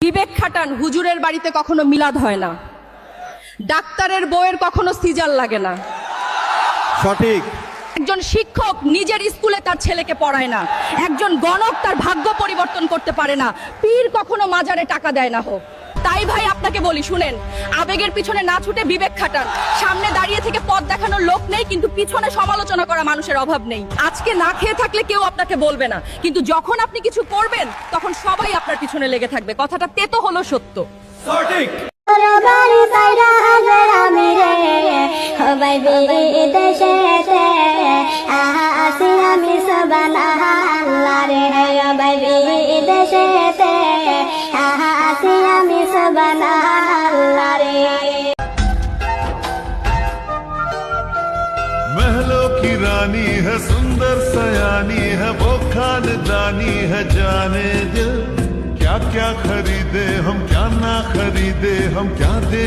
বিবেক খাটান, হুজুরের বাড়িতে কখনো মিলাদ হয় না, ডাক্তারের বউয়ের কখনো সিজার লাগে না, সঠিক। একজন শিক্ষক নিজের স্কুলে তার ছেলেকে পড়ায় না, একজন গণক তার ভাগ্য পরিবর্তন করতে পারে না, পীর কখনো মাজারে টাকা দেয় না। হোক তাই ভাই আপনাকে বলি, শুনেন, আবেগের পিছনে না ছুটে বিবেক খাটান। সামনে দাঁড়িয়ে থেকে পথ দেখানোর লোক নেই, কিন্তু পিছনে সমালোচনা করা মানুষের অভাব নেই। আজকে না খেয়ে থাকলে কেউ আপনাকে বলবে না, কিন্তু যখন আপনি কিছু করবেন তখন সবাই আপনার পিছনে লেগে থাকবে। কথাটা তেতো হলো সত্য। সঠিক। महलों की रानी है, सुंदर सयानी है, वो खानदानी है, जाने दिल क्या क्या खरीदे हम, क्या ना खरीदे हम, क्या दे